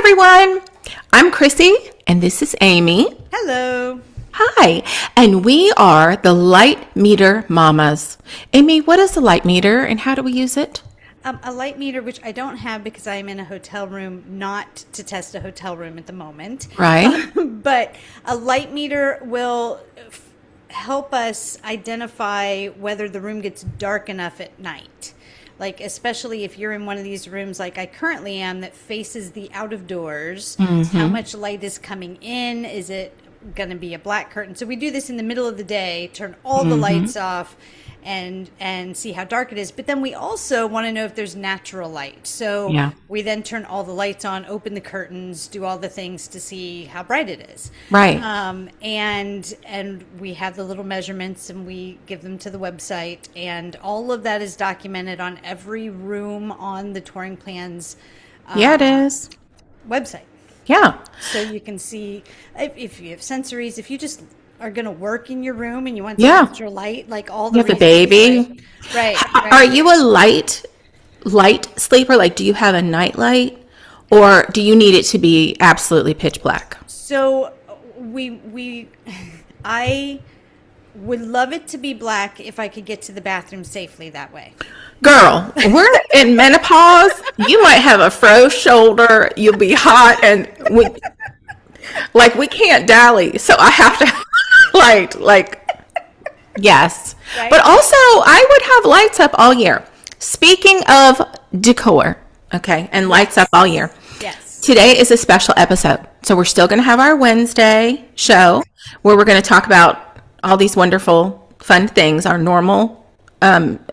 everyone. I'm Chrissy, and this is Amy. Hello. Hi, and we are the Light Meter Mamas. Amy, what is a light meter, and how do we use it? A light meter, which I don't have because I am in a hotel room, not to test a hotel room at the moment. Right. But a light meter will help us identify whether the room gets dark enough at night. Like, especially if you're in one of these rooms like I currently am that faces the out of doors, how much light is coming in? Is it going to be a black curtain? So we do this in the middle of the day, turn all the lights off and see how dark it is. But then we also want to know if there's natural light. So we then turn all the lights on, open the curtains, do all the things to see how bright it is. Right. And we have the little measurements and we give them to the website. And all of that is documented on every room on the Touring Plans Yeah, it is. website. Yeah. So you can see if you have sensories, if you just are going to work in your room and you want some extra light, like all the You have a baby. Right. Are you a light sleeper? Like, do you have a night light, or do you need it to be absolutely pitch black? So I would love it to be black if I could get to the bathroom safely that way. Girl, we're in menopause. You might have a froze shoulder. You'll be hot, and we can't dally. So I have to light, yes. Right? But also, I would have lights up all year. Speaking of decor, okay, and lights up all year. Yes. Today is a special episode. So we're still going to have our Wednesday show where we're going to talk about all these wonderful, fun things, our normal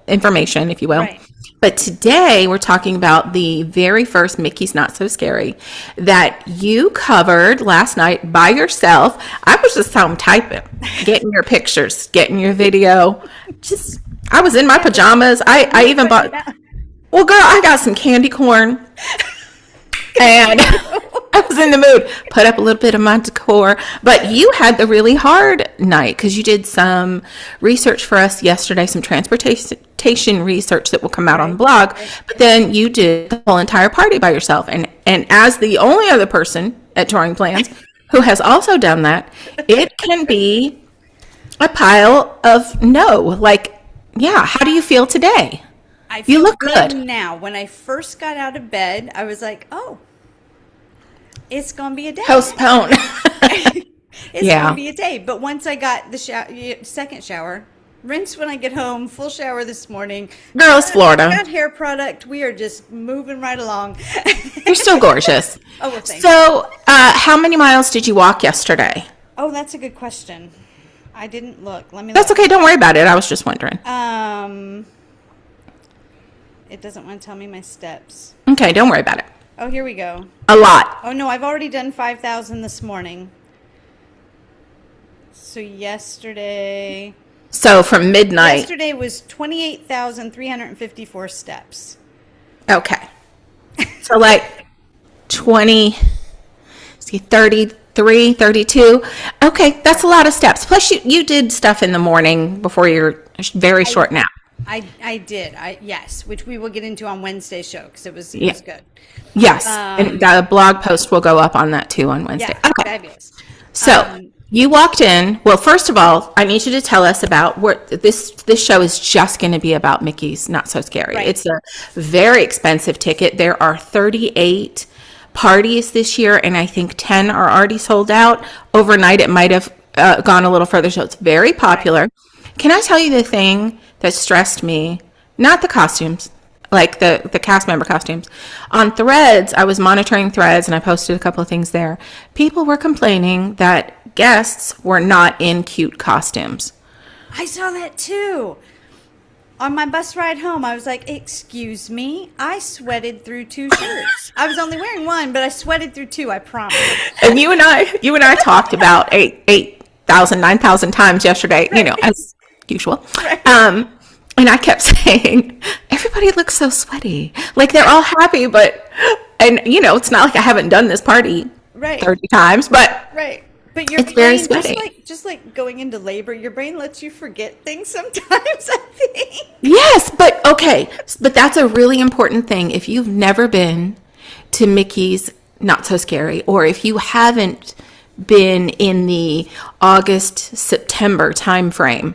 information, if you will. Right. But today we're talking about the very first Mickey's Not So Scary that you covered last night by yourself. I was just home typing, getting your pictures, getting your video. I was in my pajamas. I even bought, well, girl, I got some candy corn. And I was in the mood. Put up a little bit of my decor. But you had the really hard night because you did some research for us yesterday, some transportation research that will come out on the blog. But then you did the whole entire party by yourself. And as the only other person at Touring Plans who has also done that, it can be a pile of no. How do you feel today? I feel you look good now. When I first got out of bed, I was like, oh, it's going to be a day. Postpone. It's going to be a day. But once I got the second shower, rinse when I get home, full shower this morning. Girl, it's Florida. Got hair product. We are just moving right along. You're still gorgeous. Oh, well, thanks. So, how many miles did you walk yesterday? Oh, that's a good question. I didn't look. Let me look. That's okay. Don't worry about it. I was just wondering. It doesn't want to tell me my steps. Okay, don't worry about it. Oh, here we go. A lot. Oh, no, I've already done 5,000 this morning. So yesterday... So from midnight. Yesterday was 28,354 steps. Okay. So 33, 32. Okay, that's a lot of steps. Plus you did stuff in the morning before your very short nap. I did. Yes, which we will get into on Wednesday's show because it was good. Yes, and the blog post will go up on that too on Wednesday. Yeah, okay. Fabulous. So you walked in. Well, first of all, I need you to tell us about what this show is just going to be about Mickey's Not So Scary. Right. It's a very expensive ticket. There are 38 parties this year, and I think 10 are already sold out. Overnight, it might have gone a little further, so it's very popular. Right. Can I tell you the thing that stressed me? Not the costumes, like the cast member costumes. On Threads, I was monitoring Threads, and I posted a couple of things there. People were complaining that guests were not in cute costumes. I saw that too. On my bus ride home, I was like, excuse me, I sweated through 2 shirts. I was only wearing one, but I sweated through 2, I promise. And you and I talked about 8,000, 9,000 times yesterday, right. As usual. Right. And I kept saying, everybody looks so sweaty. Like they're all happy, it's not like I haven't done this party 30 times, but right. But your it's brain, very sweaty. Just like going into labor, your brain lets you forget things sometimes, I think. Yes, but that's a really important thing. If you've never been to Mickey's Not So Scary, or if you haven't been in the August, September timeframe,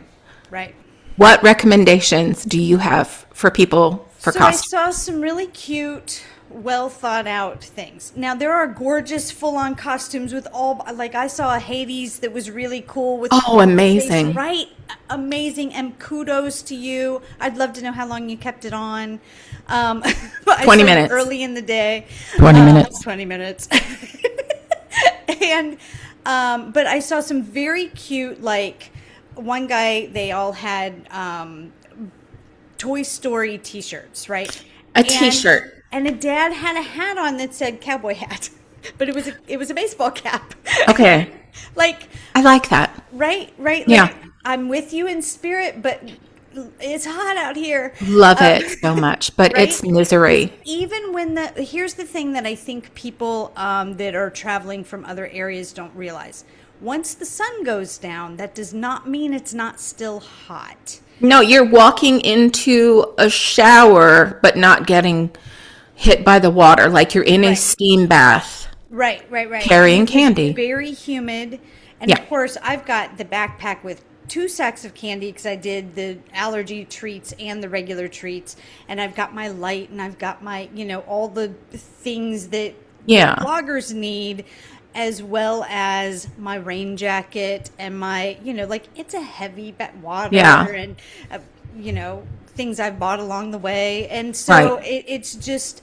Right. what recommendations do you have for people for So I costumes? saw some really cute, well thought out things. Now there are gorgeous full on costumes with all, like I saw a Hades that was really cool with Oh, amazing. right? Amazing, and kudos to you. I'd love to know how long you kept it on. But I 20 saw it minutes. early in the day. 20 minutes. 20 minutes. And but I saw some very cute, like one guy, they all had Toy Story t-shirts, right? A t-shirt. And a dad had a hat on that said cowboy hat, but it was a baseball cap. Okay. Like, I like that. right. Like, Yeah. I'm with you in spirit, but it's hot out here. Love it so much, but right? it's misery. Even when here's the thing that I think people that are traveling from other areas don't realize. Once the sun goes down, that does not mean it's not still hot. No, you're walking into a shower, but not getting hit by the water, like you're in a Right. steam bath. Right. Carrying It's candy. very humid. And Yeah. of course, I've got the backpack with 2 sacks of candy because I did the allergy treats and the regular treats. And I've got my light and I've got my, all the things that Yeah. bloggers need, as well as my rain jacket and my, like it's a heavy water Yeah. and, things I've bought along the way. And so Right. it's just,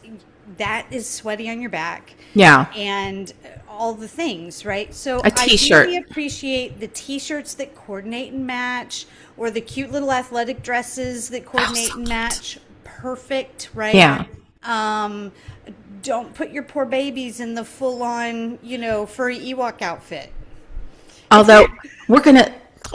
that is sweaty on your back. Yeah. And all the things, right? So A t-shirt. I really appreciate the t-shirts that coordinate and match, or the cute little athletic dresses that coordinate so and match. Perfect, right? Yeah. Don't put your poor babies in the full-on, furry Ewok outfit. Although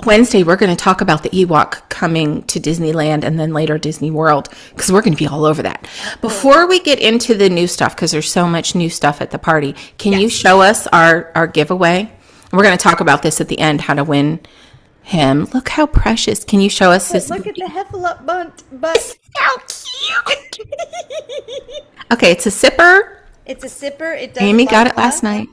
Wednesday, we're going to talk about the Ewok coming to Disneyland and then later Disney World, because we're going to be all over that. Before we get into the new stuff, because there's so much new stuff at the party, can you show us our giveaway? We're going to talk about this at the end, how to win him. Look how precious. Can you show us this? Look at the Heffalump butt. So cute. Okay, it's a sipper. It's a sipper. It does Amy got light it last up, night.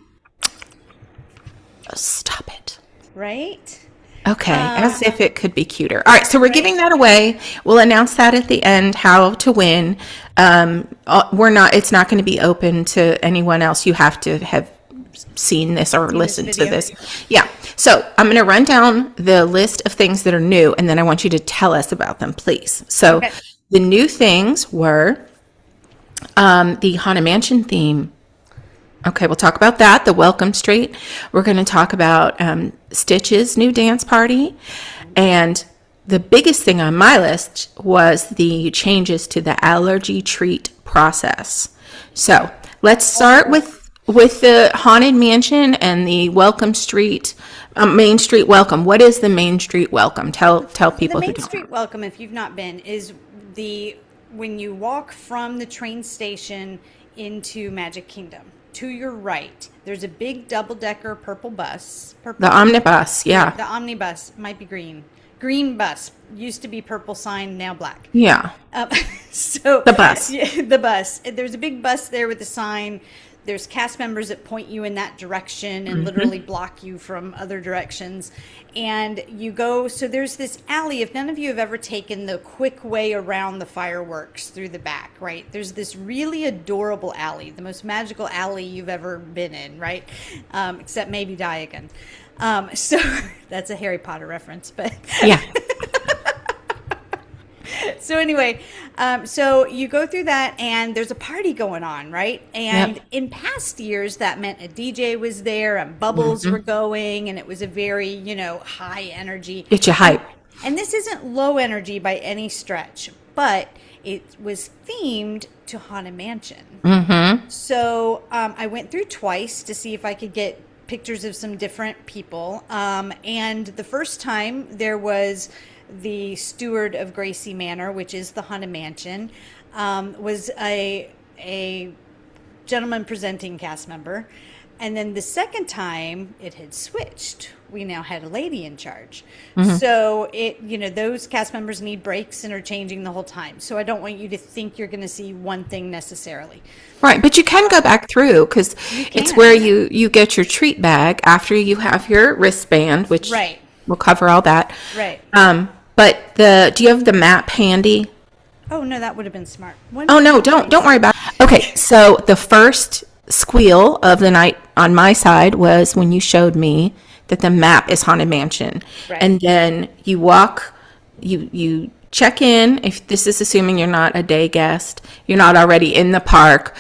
Oh, stop it. right? Okay, as if it could be cuter. All right, so we're giving that away. We'll announce that at the end, how to win. It's not going to be open to anyone else. You have to have seen this or listened to video. this. Yeah. So I'm going to run down the list of things that are new, and then I want you to tell us about them, please. So Okay. the new things were the Haunted Mansion theme. Okay, we'll talk about that, the Welcome Street. We're going to talk about Stitch's new dance party. And the biggest thing on my list was the changes to the allergy treat process. So let's start with the Haunted Mansion and the Welcome Street, Main Street Welcome. What is the Main Street Welcome? Tell people The who Main don't. Street Welcome, if you've not been, is when you walk from the train station into Magic Kingdom. To your right, there's a big double-decker purple bus. The omnibus, yeah. The omnibus might be green. Green bus. Used to be purple sign, now black. Yeah. So The bus. Yeah, the bus. There's a big bus there with a sign. There's cast members that point you in that direction and literally block you from other directions. And you go, so there's this alley. If none of you have ever taken the quick way around the fireworks through the back, right? There's this really adorable alley, the most magical alley you've ever been in, right? Except maybe Diagon. So that's a Harry Potter reference, but Yeah. so anyway, so you go through that and there's a party going on, right? And Yep. in past years, that meant a DJ was there and bubbles were going, and it was a very, high energy. Get you hype. And this isn't low energy by any stretch, but it was themed to Haunted Mansion. Mm-hmm. So I went through twice to see if I could get pictures of some different people. And the first time there was the steward of Gracie Manor, which is the Haunted Mansion, was a gentleman presenting cast member. And then the second time it had switched. We now had a lady in charge. Mm-hmm. So those cast members need breaks and are changing the whole time. So I don't want you to think you're going to see one thing necessarily. Right, but you can go back through because it's where you get your treat bag after you have your wristband, which Right. will cover all that. Right. But do you have the map handy? Oh no, that would have been smart. Oh no, don't worry about it. Okay, so the first squeal of the night on my side was when you showed me that the map is Haunted Mansion. Right. And then you walk, you check in. If this is assuming you're not a day guest, you're not already in the park.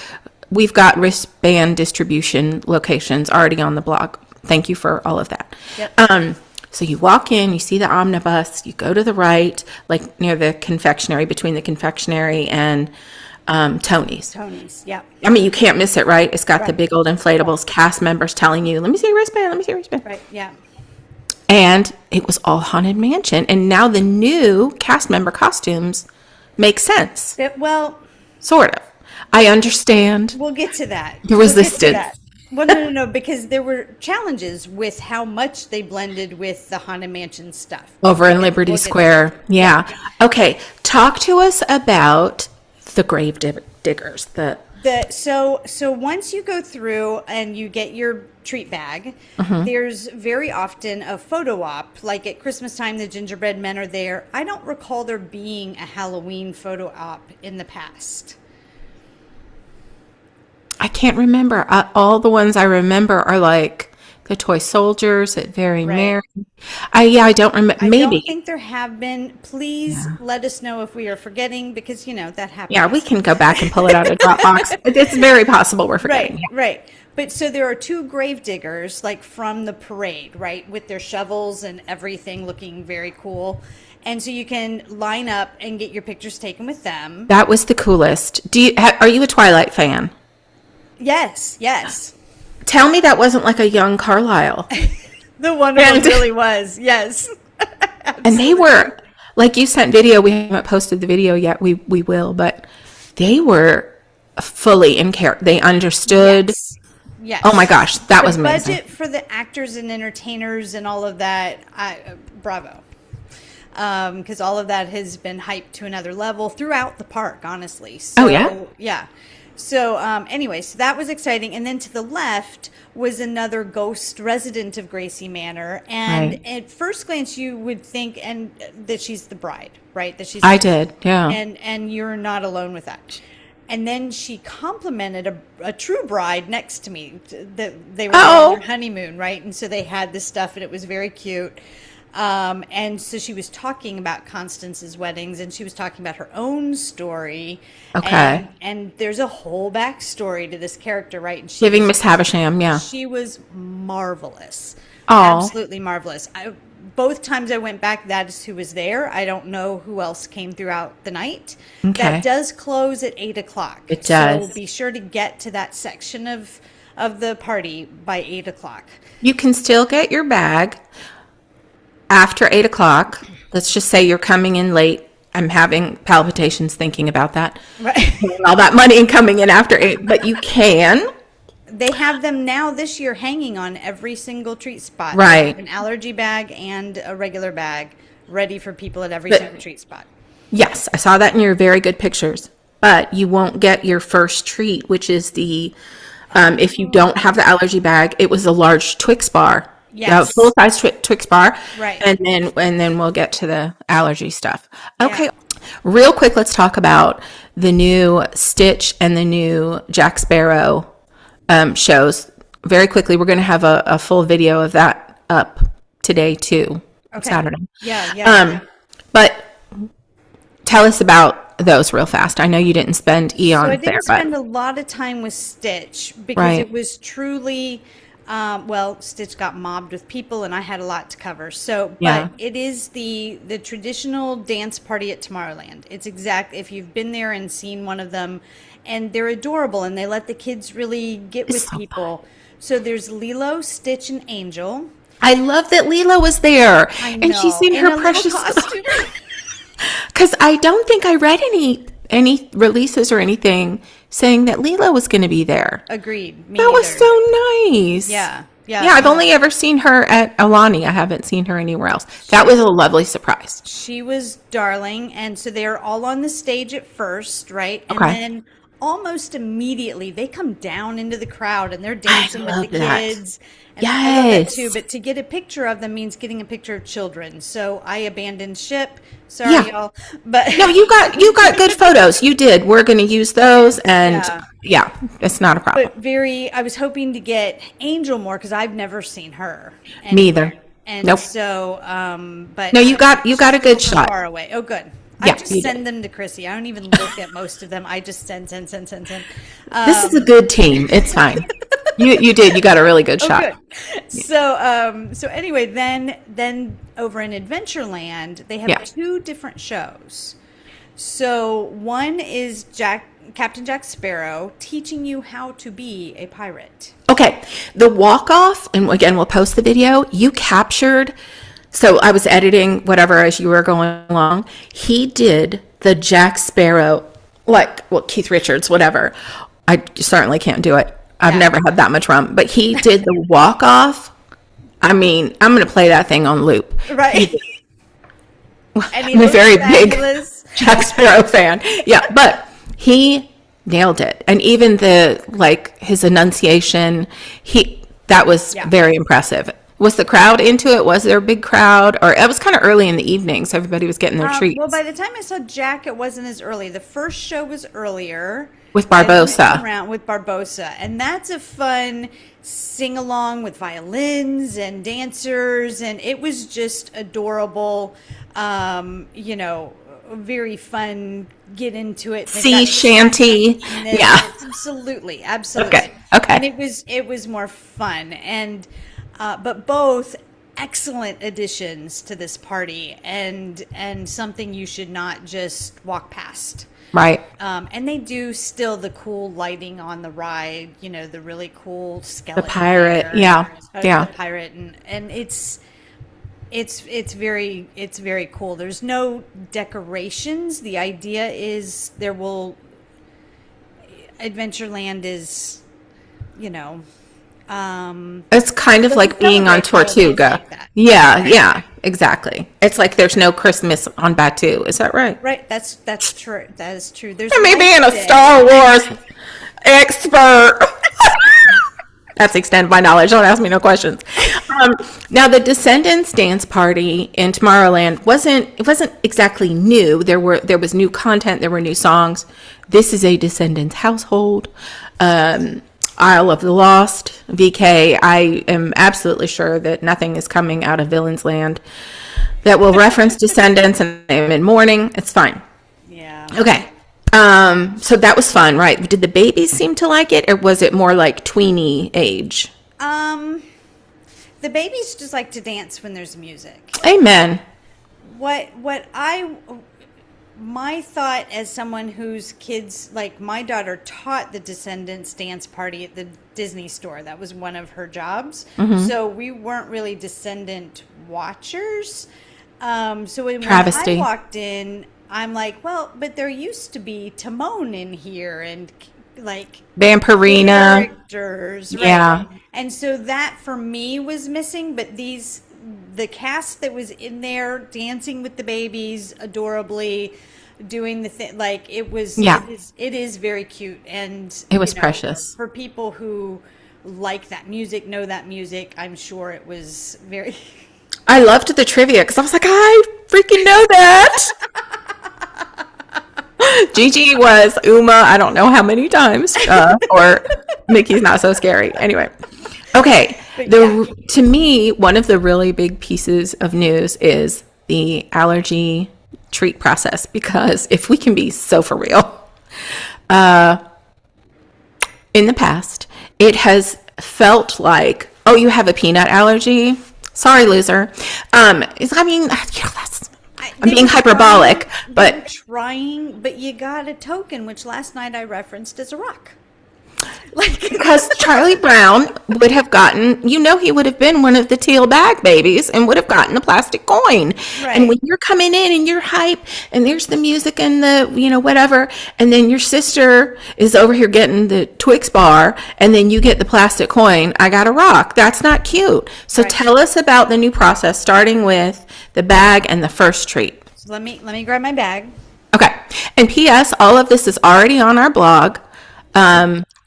We've got wristband distribution locations already on the blog. Thank you for all of that. Yep. So you walk in, you see the omnibus, you go to the right, like near the confectionery, between the confectionery and Tony's. Tony's, yeah. I mean, you can't miss it, right? It's got the big old inflatables, cast members telling you, let me see your wristband, let me see your wristband. Right, yeah. And it was all Haunted Mansion. And now the new cast member costumes make sense. Well, sort of. I understand. We'll get to that. The resistance. Well, no, because there were challenges with how much they blended with the Haunted Mansion stuff. Over in Liberty Square. Yeah. Okay. Talk to us about the grave diggers. So once you go through and you get your treat bag, there's very often a photo op. Like at Christmas time, the gingerbread men are there. I don't recall there being a Halloween photo op in the past. I can't remember. All the ones I remember are like the toy soldiers at Very Merry. I don't remember. Maybe. I don't think there have been. Please let us know if we are forgetting, because that happens. Yeah, we can go back and pull it out of Dropbox. It's very possible we're forgetting. Right. But so there are two grave diggers, like from the parade, right, with their shovels and everything, looking very cool. And so you can line up and get your pictures taken with them. That was the coolest. Are you a Twilight fan? Yes. Tell me that wasn't like a young Carlisle. The one really was, yes. And they were, like you sent video, we haven't posted the video yet, we will, but they were fully in character. They understood. Yes. Oh my gosh, that was amazing. The budget for the actors and entertainers and all of that, bravo. Because all of that has been hyped to another level throughout the park, honestly. So, yeah. So anyway, so that was exciting. And then to the left was another ghost resident of Gracie Manor. And at first glance, you would think that she's the bride, right? I did, yeah. And you're not alone with that. And then she complimented a true bride next to me. They were on their honeymoon, right? And so they had this stuff, and it was very cute. And so she was talking about Constance's weddings, and she was talking about her own story. Okay. And there's a whole backstory to this character, right? And Giving Miss Havisham, yeah. She was marvelous. Oh. Absolutely marvelous. Both times I went back, that is who was there. I don't know who else came throughout the night. Okay. That does close at 8:00. It does. So be sure to get to that section of the party by 8:00. You can still get your bag after 8:00. Let's just say you're coming in late. I'm having palpitations thinking about that. Right. All that money and coming in after 8, but you can. They have them now this year hanging on every single treat spot. Right. An allergy bag and a regular bag ready for people at every single treat spot. Yes, I saw that in your very good pictures. But you won't get your first treat, which is the, if you don't have the allergy bag, it was a large Twix bar. Yes. Full-size Twix bar. Right. And then we'll get to the allergy stuff. Okay. Yeah. Real quick, let's talk about the new Stitch and the new Jack Sparrow shows. Very quickly, we're going to have a full video of that up today too. Okay. Saturday. Yeah. But tell us about those real fast. I know you didn't spend eons there. So I didn't spend a lot of time with Stitch because it was truly, Stitch got mobbed with people and I had a lot to cover. So, but it is the traditional dance party at Tomorrowland. It's if you've been there and seen one of them, and they're adorable and they let the kids really get with people. Fun. So there's Lilo, Stitch, and Angel. I love that Lilo was there. I know. And she's in her precious costume. Because I don't think I read any any releases or anything saying that Lilo was going to be there. Agreed. Me That was either. so nice. Yeah. Yeah, I've only ever seen her at Alani. I haven't seen her anywhere else. That was a lovely surprise. She was darling, and so they're all on the stage at first, right? And Okay. then almost immediately they come down into the crowd and they're dancing with the love that. kids. And I love that Yes. too, but to get a picture of them means getting a picture of children. So I abandoned ship. Sorry, Yeah. y'all. But No, you got good photos. You did. We're going to use those, and Yeah. it's not a problem. but I was hoping to get Angel more because I've never seen her. Me either. And Nope. so, but No, you got a good super shot. far away. Oh, good. Yeah, I just you send them to Chrissy. I don't even look at most of them. I just send. This is a good team. It's fine. You did. You got a really good shot. Good. So anyway, then over in Adventureland, they have Yeah. 2 different shows. So one is Captain Jack Sparrow teaching you how to be a pirate. Okay, the walk off, and again, we'll post the video. You captured. So I was editing whatever as you were going along. He did the Jack Sparrow, Keith Richards, whatever. I certainly can't do it. I've Yeah. never had that much rum, but he did the walk off. I I'm going to play that thing on loop. Right. And he I'm a looks very fabulous. big Jack Sparrow fan. Yeah, but he nailed it. And even his enunciation, that was Yeah. very impressive. Was the crowd into it? Was there a big crowd? Or it was kind of early in the evening, so everybody was getting their treats. Well, by the time I saw Jack, it wasn't as early. The first show was earlier. With And then it Barbosa. went around with Barbosa. And that's a fun sing along with violins and dancers. And it was just adorable. Very fun, get into it. They've Sea got shanty. saxophonists. Yeah. Absolutely. Absolutely. Okay. And it was more fun. And, but both excellent additions to this party and something you should not just walk past. Right. And they do still the cool lighting on the ride, the really cool skeleton. pirate, there. yeah, yeah. The pirate, and it's very cool. There's no decorations. The idea is Adventureland is, It's kind of like being on celebrate holidays Tortuga. like that. Yeah, exactly. It's like there's no Christmas on Batu. Is that right? right. That's true. That is true. There's Me no being a day. Star Wars expert. That's the extent of my knowledge. Don't ask me no questions. Now, the Descendants dance party in Tomorrowland wasn't exactly new. There was new content. There were new songs. This is a Descendants household. Isle of the Lost, VK. I am absolutely sure that nothing is coming out of Villains Land that will reference Descendants and I'm in mourning. It's fine. Yeah. Okay. So that was fun, right? Did the babies seem to like it, or was it more like tweeny age? The babies just like to dance when there's music. Amen. My thought as someone whose kids, like my daughter taught the Descendants dance party at the Disney store. That was one of her jobs. So we weren't really Descendant watchers. So when Travesty. I walked in, I'm like, well, but there used to be Timon in here and like Vampirina. characters. Right? Yeah. And so that for me was missing, but the cast that was in there dancing with the babies adorably, doing the thing, like it was, Yeah. it is very cute. And It was precious. for people who like that music, know that music, I'm sure it was very, I loved the trivia because I was like, I freaking know that. Gigi was Uma, I don't know how many times, or Mickey's Not So Scary. Anyway, okay. To me, one of the really big pieces of news is the allergy treat process, because if we can be so for real, in the past, it has felt like, oh, you have a peanut allergy? Sorry, loser. I'm being hyperbolic, they were but trying, but you got a token, which last night I referenced as a rock. Because Charlie Brown would have gotten, he would have been one of the teal bag babies and would have gotten the plastic coin. Right. And when you're coming in and you're hype and there's the music and the, whatever, and then your sister is over here getting the Twix bar and then you get the plastic coin, I got to rock. That's not cute. So tell us about the new process, starting with the bag and the first treat. So let me grab my bag. Okay. And P.S., all of this is already on our blog.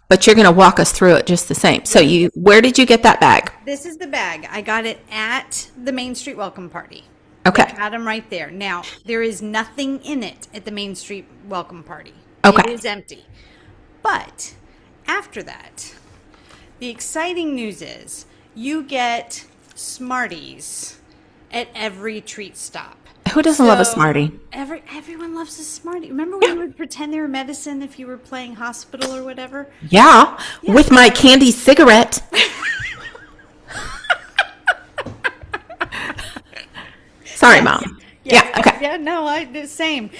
But you're going to walk us through it just the same. So where did you get that bag? This is the bag. I got it at the Main Street Welcome Party. Okay. I got them right there. Now, there is nothing in it at the Main Street Welcome Party. Okay. It is empty. But after that, the exciting news is you get Smarties at every treat stop. Who doesn't love a Smartie? Everyone loves a Smartie. Remember when you would pretend they were medicine if you were playing hospital or whatever? Yeah. With my candy cigarette. Sorry, Mom. Yeah. Okay. Yeah, no, the same.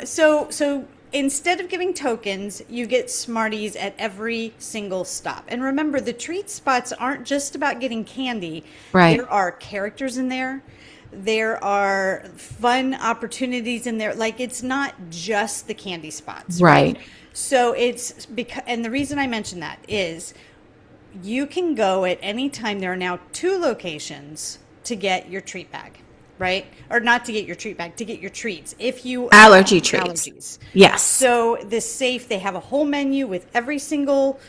So instead of giving tokens, you get Smarties at every single stop. And remember, the treat spots aren't just about getting candy. Right. There are characters in there. There are fun opportunities in there. Like, it's not just the candy spots. Right. So it's because, and the reason I mention that is you can go at any time. There are now 2 locations to get your treat bag, right? Or not to get your treat bag, to get your treats. If you allergy treats. Allergies. Yes. So the safe, they have a whole menu with every single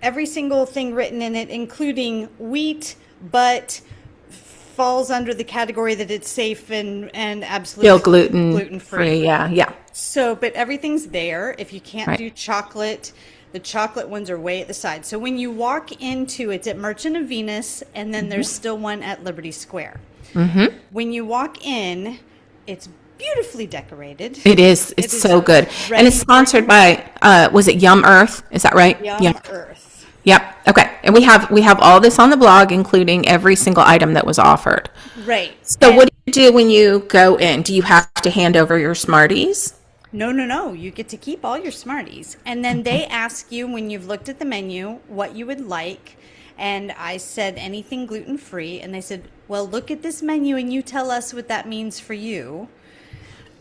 thing written in it, including wheat, but falls under the category that it's safe and absolutely still gluten free. Yeah. So, but everything's there. If you can't Right. do chocolate, the chocolate ones are way at the side. So when you walk into, it's at Merchant of Venus, and then there's still one at Liberty Square. Mm-hmm. When you walk in, it's beautifully decorated. It is. It's so good. And it's sponsored by, was it Yum Earth? Is that right? Yum Earth. Yep. Okay. And we have all this on the blog, including every single item that was offered. Right. So what do you do when you go in? Do you have to hand over your Smarties? No. You get to keep all your Smarties. And then they ask you, when you've looked at the menu, what you would like. And I said anything gluten-free. And they said, well, look at this menu and you tell us what that means for you.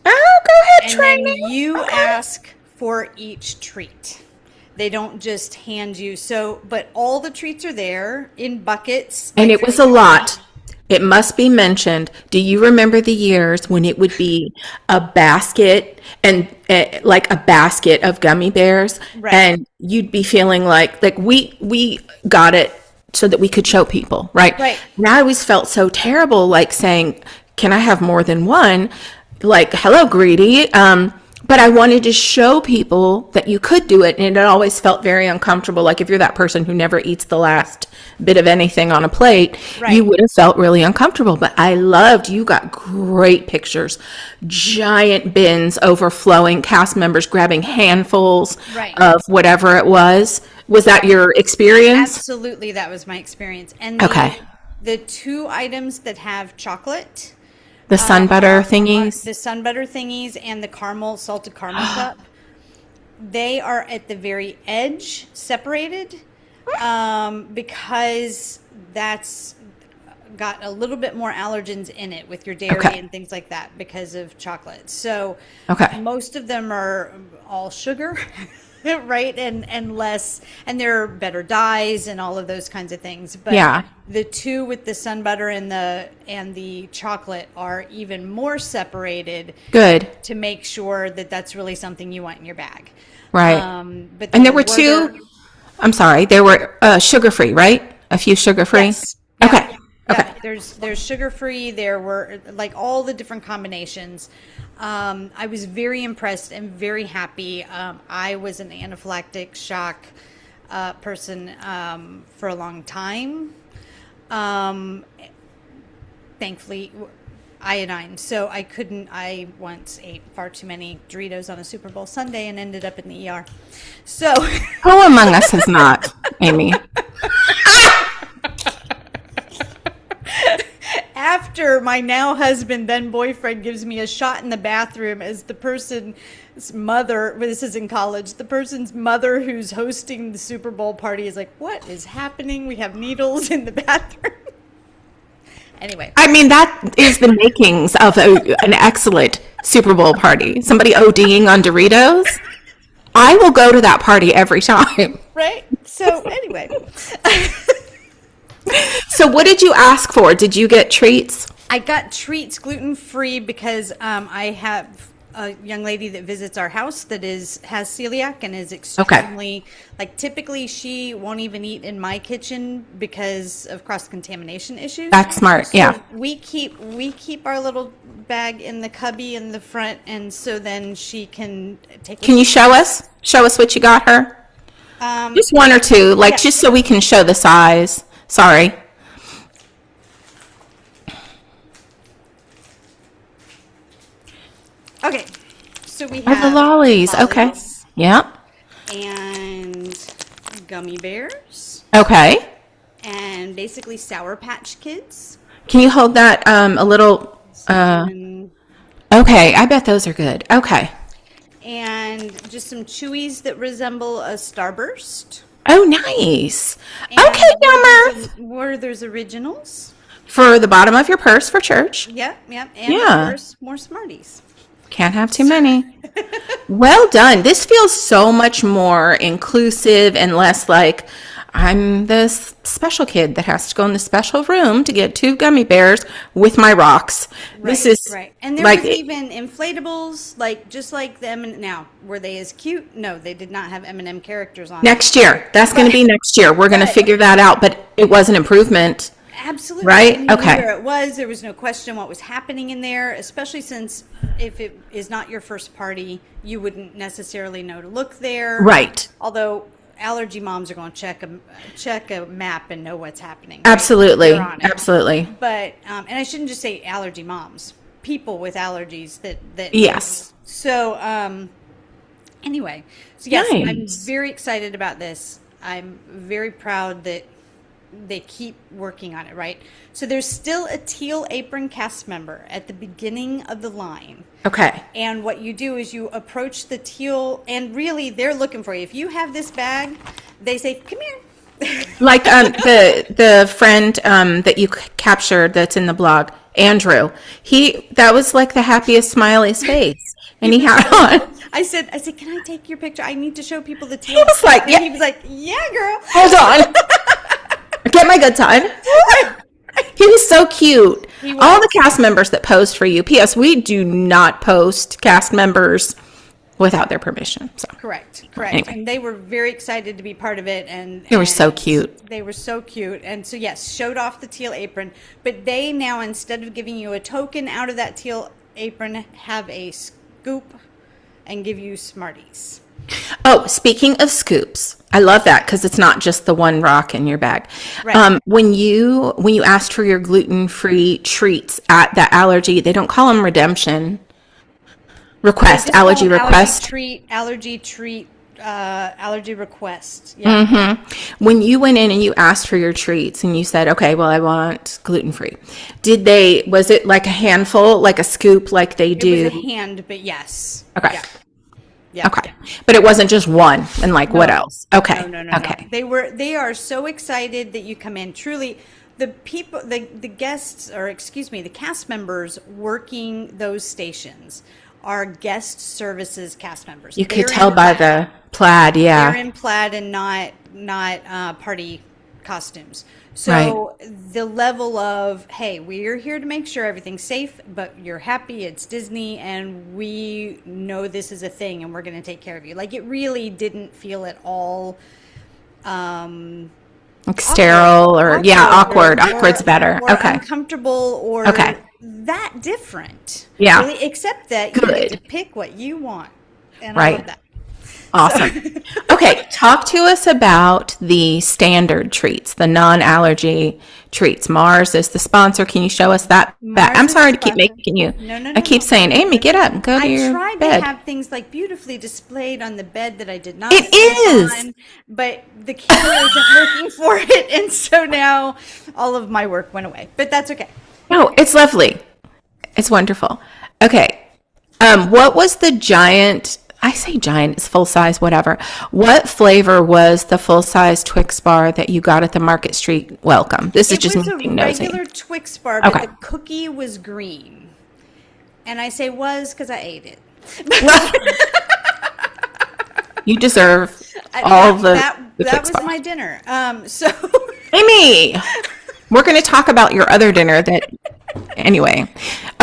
Oh, go ahead, And then you ask for each treat. They don't just hand you. So, but all the treats are there in buckets. And it was a lot. It must be mentioned. Do you remember the years when it would be a basket and like a basket of gummy bears, Right. and you'd be feeling like we got it so that we could show people, right? Right. And I always felt so terrible, like saying, "Can I have more than one?" Like, hello, greedy. But I wanted to show people that you could do it, and it always felt very uncomfortable. Like if you're that person who never eats the last bit of anything on a plate, Right. you would have felt really uncomfortable. But I loved, you got great pictures, giant bins overflowing, cast members grabbing handfuls Right. of whatever it was. Was that your experience? Absolutely, that was my experience. And Okay. the 2 items that have chocolate, The sun butter thingies? the sun butter thingies and the salted caramel cup, they are at the very edge, separated, because that's got a little bit more allergens in it with your dairy Okay. and things like that because of chocolate. So Okay. most of them are all sugar. Right, and less, and there are better dyes and all of those kinds of things. But Yeah. the 2 with the sun butter and the chocolate are even more separated. Good. To make sure that that's really something you want in your bag. Right. But And there were 2, I'm sorry, there were sugar-free, right? A few sugar-free? Yes. Okay. Yeah. Okay. There's sugar-free. There were like all the different combinations. I was very impressed and very happy. I was an anaphylactic shock person for a long time. Thankfully, iodine. So I once ate far too many Doritos on a Super Bowl Sunday and ended up in the ER. So Who among us has not, Amy? after my now husband, then boyfriend, gives me a shot in the bathroom as the person's mother, well, this is in college, the person's mother who's hosting the Super Bowl party is like, what is happening? We have needles in the bathroom. Anyway. I mean, that is the makings of an excellent Super Bowl party. Somebody ODing on Doritos. I will go to that party every time. Right? So, anyway. So what did you ask for? Did you get treats? I got treats gluten-free because I have a young lady that visits our house that has celiac and is extremely like typically she won't even eat in my kitchen because of cross-contamination issues. That's smart. So yeah. We keep our little bag in the cubby in the front, and so then she can take. Can you show us? Show us what you got her. Just one or two, like just so we can show the size. Sorry. Okay, so we have the lollies. Okay. Yep. And gummy bears. Okay. And basically Sour Patch Kids. Can you hold that a little? And Okay, I bet those are good. Okay. just some Chewies that resemble a Starburst. Oh, nice. And Okay, Werther's Werther's Originals. for the bottom of your purse for church. Yep. And Yeah. of course, more Smarties. Can't have too many. Well done. This feels so much more inclusive and less like I'm this special kid that has to go in the special room to get 2 gummy bears with my rocks. This is right. And there like was even inflatables, like just like them. Now, were they as cute? No, they did not have M&M characters on. next year. That's going to be next year. We're going to Right. figure that out, but it was an improvement. Absolutely. Right? You knew Okay. where it was. There was no question what was happening in there, especially since if it is not your first party, you wouldn't necessarily know to look there. Right. Although allergy moms are going to check a map and know what's happening. Right? Absolutely. They're on it. Absolutely. But and I shouldn't just say allergy moms, people with allergies that Yes. So anyway, so yes, I'm Nice. very excited about this. I'm very proud that they keep working on it, right? So there's still a teal apron cast member at the beginning of the line. Okay. And what you do is you approach the teal, and really they're looking for you. If you have this bag, they say, come here. Like the friend that you captured that's in the blog, Andrew. That was like the happiest smiley's face, and he had on. I said, can I take your picture? I need to show people the teal. He was like, And yeah. he was like, yeah, girl. Hold on. Get my good side. He was so cute. He was. All the cast members that posed for you. P.S. We do not post cast members without their permission. So Correct. Anyway. And they were very excited to be part of it. And They were so cute. They were so cute. And so, yes, showed off the teal apron. But they now, instead of giving you a token out of that teal apron, have a scoop and give you Smarties. Oh, speaking of scoops, I love that because it's not just the one rock in your bag. Right. When you asked for your gluten-free treats at that allergy, they don't call them redemption request, Just allergy called request. Allergy treat, allergy request. Yeah. When you went in and you asked for your treats and you said, okay, well, I want gluten-free. Was it like a handful, like a scoop like they It do? was a hand, but yes. Okay. Yeah. Okay. But it wasn't just one and like what else? Okay. No. Okay. They are so excited that you come in. Truly, the people, the guests, or excuse me, the cast members working those stations are guest services cast members. You could They're tell in by plaid. the plaid, They're yeah. in plaid and not party costumes. So the level of, hey, we're here to make sure everything's safe, but you're happy, it's Disney, and we know this is a thing, and we're going to take care of you. Like, it really didn't feel at all Like sterile awkward. Awkward's better. Or Okay. uncomfortable or Okay. that different. Yeah. Really, except that you get to Good. pick what you want. And I Right. love that. Awesome. Okay, talk to us about the standard treats, the non-allergy treats. Mars is the sponsor. Can you show us that? Mars I'm is sorry the to keep sponsor. making you. No, I keep saying, Amy, get up and go to I your tried bed. to have things like beautifully displayed on the bed that I did not. It sit is. on, but the camera isn't working for it, and so now all of my work went away. But that's okay. No, it's lovely. It's wonderful. Okay. What was the giant? I say giant, it's full size, whatever. What flavor was the full size Twix bar that you got at the Market Street welcome? This is It just was me a being nosy. regular Twix bar, but Okay. the cookie was green. And I say was because I ate it. You deserve all that the that Twix was bars. my dinner. So Amy, we're going to talk about your other dinner that, anyway.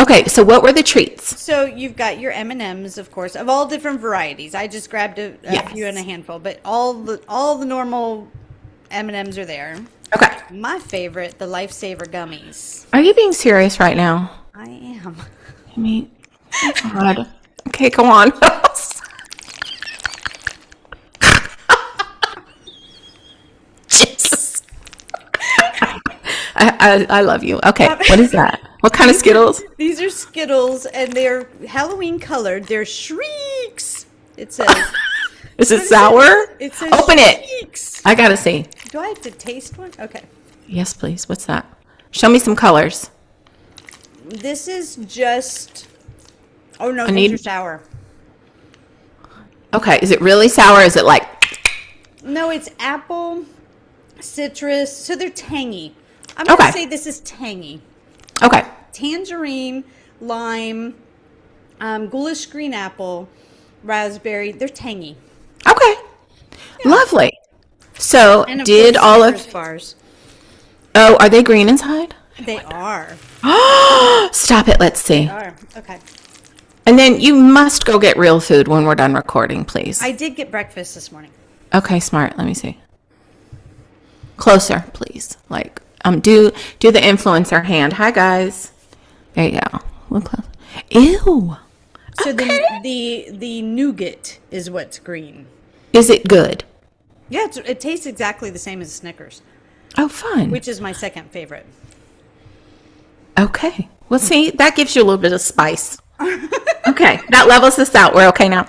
Okay, so what were the treats? so you've got your M&Ms, of course, of all different varieties. I just grabbed a Yes. few and a handful, but all the normal M&Ms are there. Okay. My favorite, the Lifesaver gummies. Are you being serious right now? I am. Amy, oh God. Okay, go on. Jesus. I love you. Okay, what is that? What kind of Skittles? These are Skittles, and they're Halloween colored. They're Shrieks. It says. Is it What sour? It says Open it. Shrieks. I gotta see. Do I have to taste one? Okay. Yes, please. What's that? Show me some colors. This is just. Oh no, I these need- are sour. Okay, is it really sour? Is it like, No, it's apple, citrus. So they're tangy. I'm gonna Okay. say this is tangy. okay. Tangerine, lime, ghoulish green apple, raspberry. They're tangy. Okay. Lovely. So, And of did course, all Snickers of, bars? oh, are they green inside? They are. Stop it. Let's see. They are. Okay. And then you must go get real food when we're done recording, please. I did get breakfast this morning. Okay, smart. Let me see. Closer, please. Like, do the influencer hand. Hi, guys. There you go. Look close. Ew. So Okay. the nougat is what's green. Is it good? Yeah, it tastes exactly the same as Snickers, Oh, fun. which is my second favorite. Okay. Well, see, that gives you a little bit of spice. Okay, that levels this out. We're okay now.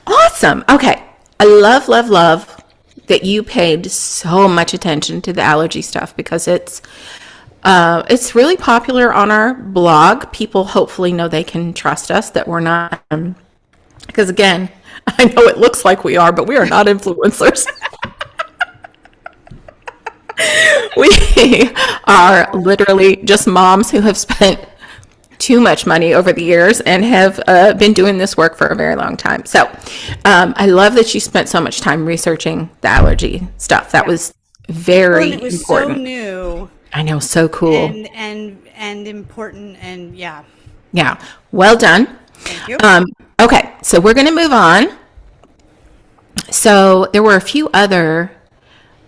Awesome. Okay. I love, love, love that you paid so much attention to the allergy stuff because it's really popular on our blog. People hopefully know they can trust us, that we're not, because again, I know it looks like we are, but we are not influencers. We are literally just moms who have spent too much money over the years and have been doing this work for a very long time. So I love that you spent so much time researching the allergy stuff. That was very And it was important. so new I know, so cool. and important, and yeah. Yeah, well done. Thank you. Okay, so we're going to move on. So there were a few other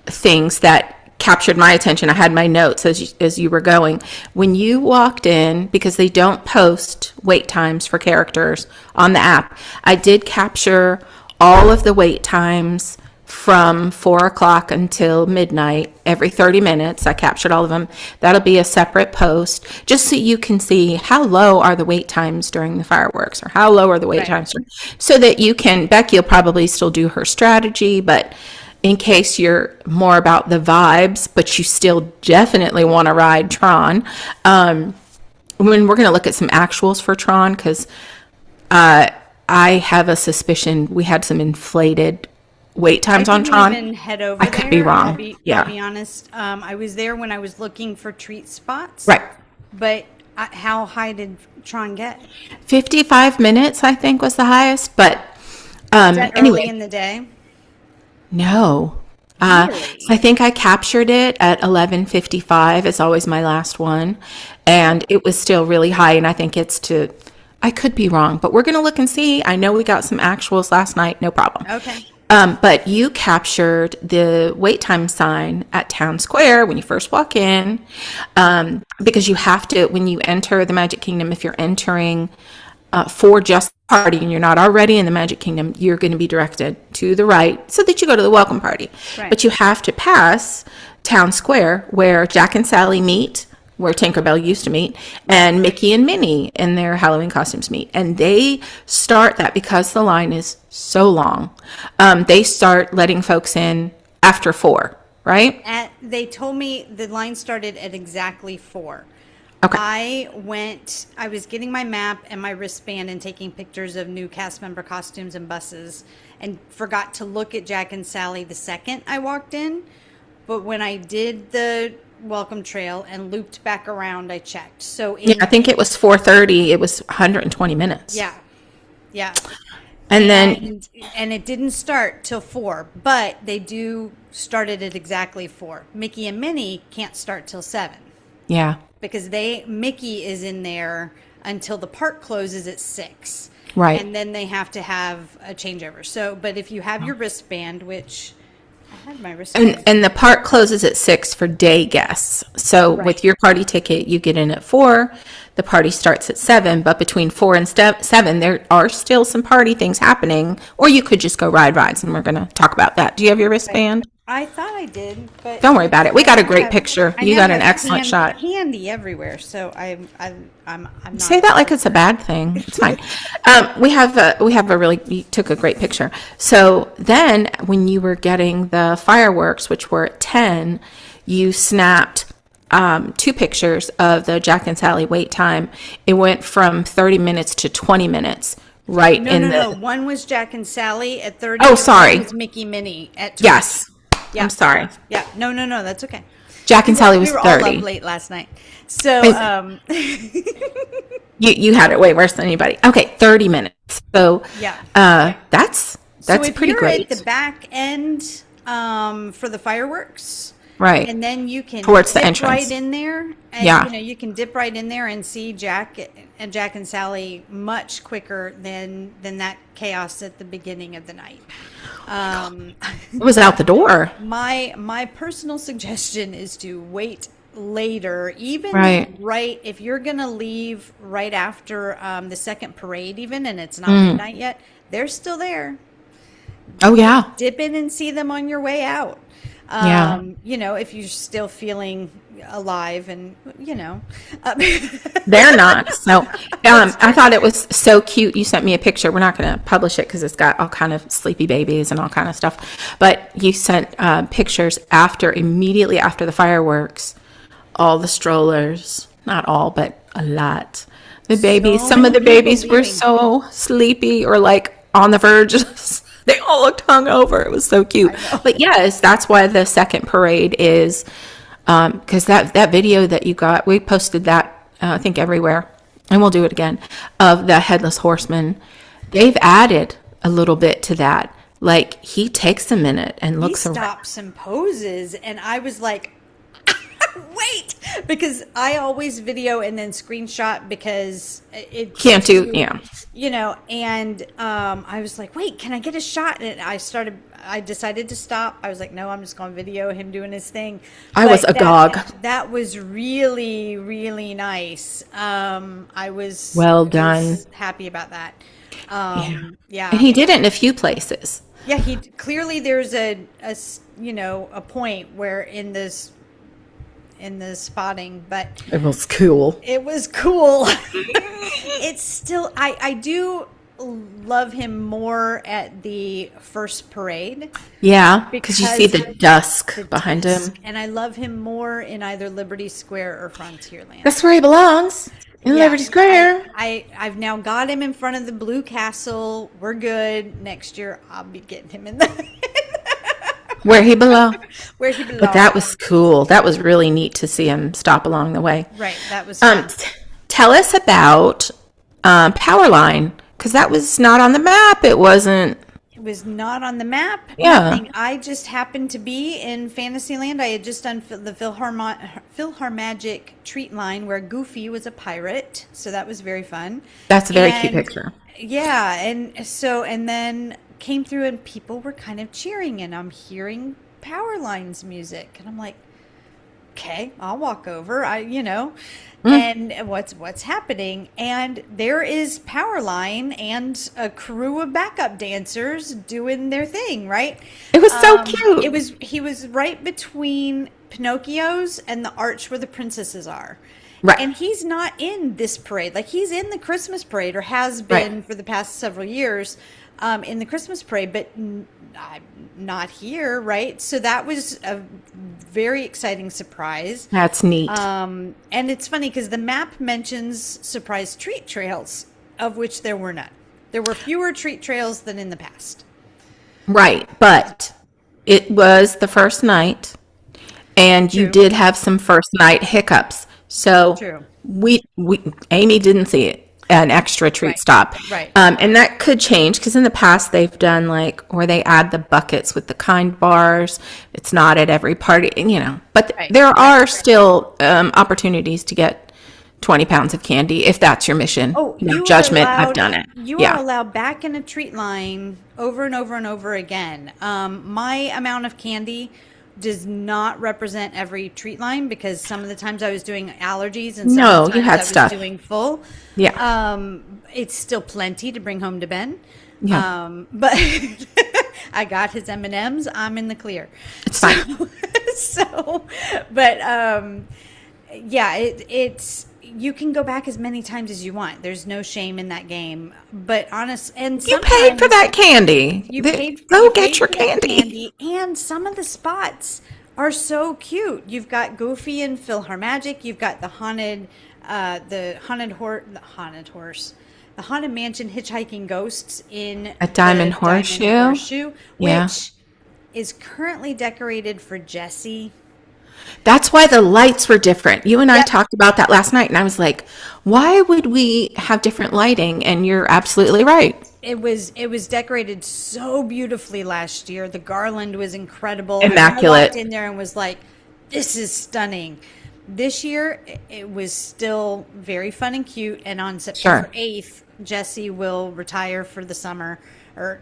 things that captured my attention. I had my notes as you were going. When you walked in, because they don't post wait times for characters on the app, I did capture all of the wait times from 4 o'clock until midnight, every 30 minutes. I captured all of them. That'll be a separate post, just so you can see how low are the wait times during the fireworks, or how low are the wait Right. times, so that you can, Becky will probably still do her strategy, but in case you're more about the vibes, but you still definitely want to ride Tron, when we're going to look at some actuals for Tron, because I have a suspicion we had some inflated wait times I on didn't Tron. even head over I could there. be wrong. I'll be honest. I was there when I was looking for treat spots. Right. But how high did Tron get? 55 minutes, I think, was the highest. But Is that anyway, early in the day? no. Really? So I think I captured it at 11:55 is always my last one. And it was still really high. And I think I could be wrong, but we're going to look and see. I know we got some actuals last night. No problem. Okay. But you captured the wait time sign at Town Square when you first walk in, because you have to, when you enter the Magic Kingdom, if you're entering for just the party and you're not already in the Magic Kingdom, you're going to be directed to the right so that you go to the welcome party. Right. But you have to pass Town Square where Jack and Sally meet, where Tinkerbell used to meet, and Mickey and Minnie in their Halloween costumes meet. And they start that, because the line is so long, they start letting folks in after 4, right? They told me the line started at exactly 4. Okay. I was getting my map and my wristband and taking pictures of new cast member costumes and buses, and forgot to look at Jack and Sally the second I walked in. But when I did the welcome trail and looped back around, I checked. So Yeah, I think it was 4:30. It was 120 minutes. yeah, yeah. And then, And it didn't start till 4, but they do started at exactly 4. Mickey and Minnie can't start till 7 yeah, because Mickey is in there until the park closes at 6. right. And then they have to have a changeover. So, but if you have your wristband, which I had my wristband. And the park closes at 6 for day guests. So Right. with your party ticket, you get in at 4. The party starts at 7, but between 4 and 7, there are still some party things happening. Or you could just go ride rides, and we're going to talk about that. Do you have your wristband? I thought I did, but Don't worry about it. We got a great have- picture. I You now got an have excellent shot. Candy everywhere, so I'm not. Say that like it's a bad thing. It's fine. We have a really, you took a great picture. So then when you were getting the fireworks, which were at 10, you snapped 2 pictures of the Jack and Sally wait time. It went from 30 minutes to 20 minutes right No. One was Jack and Sally at 30. Oh, and sorry. One was Mickey Minnie at 20. Yes. Yeah. I'm sorry. Yeah. No. That's okay. Jack and Sally was We were 30. all up late last night, so You had it way worse than anybody. Okay, 30 minutes. So Yeah. That's so if pretty you're great. at the back end for the fireworks. Right. And then you can Towards the dip entrance. right in there. And, Yeah. you can dip right in there and see Jack and Sally much quicker than that chaos at the beginning of the night. It was out the door. My personal suggestion is to wait later, even Right. if you're gonna leave right after the second parade, even, and it's not Mm. midnight yet, they're still there. Oh, yeah. Dip in and see them on your way out. Yeah. If you're still feeling alive and, They're not. So I thought it was so cute. You sent me a picture. We're not going to publish it because it's got all kind of sleepy babies and all kind of stuff. But you sent pictures immediately after the fireworks, all the strollers, not all, but a lot. The babies, So some of the many people babies were leaving. so sleepy or like on the verge. They all looked hungover. It was so cute. But yes, that's why the second parade is, because that video that you got, we posted that, I think everywhere, and we'll do it again, of the Headless Horseman. They've added a little bit to that. Like, he takes a minute and He looks around. stops and poses, and I was like, wait, because I always video and then screenshot because it Can't do, yeah. And I was like, wait, can I get a shot? And I decided to stop. I was like, no, I'm just going to video him doing his thing. I was agog. That was really, really nice. I was Well done. was happy about that. Yeah. And he did it in a few places. Yeah, he clearly there's a point where in this spotting, but It was cool. it was cool. It's still I do love him more at the first parade. Yeah, because you see the Because dusk behind him. And I love him more in either Liberty Square or Frontierland. That's where he belongs, in Yeah, Liberty Square. I've now got him in front of the Blue Castle. We're good. Next year I'll be getting him in the Where he belongs. where he belongs. But that was cool. That was really neat to see him stop along the way. Right, that was fun. Tell us about Powerline, because that was not on the map. It wasn't. It was not on the map. Yeah. Nothing. I just happened to be in Fantasyland. I had just done the Philharmagic treat line where Goofy was a pirate, so that was very fun. That's a very cute And- picture. Yeah, and then came through and people were kind of cheering, and I'm hearing Powerline's music, and I'm like, okay, I'll walk over. And what's happening? And there is Powerline and a crew of backup dancers doing their thing, right? It was so cute. He was right between Pinocchio's and the arch where the princesses are. Right. And he's not in this parade. Like, he's in the Christmas parade, or has been Right. for the past several years in the Christmas parade, but I'm not here, right? So that was a very exciting surprise. That's neat. And it's funny because the map mentions surprise treat trails, of which there were none. There were fewer treat trails than in the past. Right, but it was the first night, and you True. did have some first night hiccups. So True. we Amy didn't see it, an extra treat Right. stop. Right. And that could change because in the past they've done like where they add the buckets with the kind bars. It's not at every party, but Right. there are still opportunities to get 20 pounds of candy if that's your mission. Oh, No you are judgment. I've allowed, done it. you Yeah. are allowed back in a treat line over and over and over again. My amount of candy does not represent every treat line because some of the times I was doing allergies and some No, of the you times had I was stuff. doing full. Yeah. It's still plenty to bring home to Ben. Yeah. But I got his M&Ms. I'm in the clear. It's fine. So, but yeah, it's you can go back as many times as you want. There's no shame in that game. But honest, and You paid for sometimes that candy. Go you get paid your for that candy. and some of the spots are so cute. You've got Goofy and PhilharMagic. You've got the haunted mansion hitchhiking ghosts in A Diamond the Horseshoe? Yeah. which is currently decorated for Jessie. That's why the lights were different. You and I Yep. talked about that last night, and I was like, why would we have different lighting? And you're absolutely right. It was decorated so beautifully last year. The garland was incredible. Immaculate. I walked in there and was like, "This is stunning." This year, it was still very fun and cute. And on September 8th, Jessie will retire for the summer, or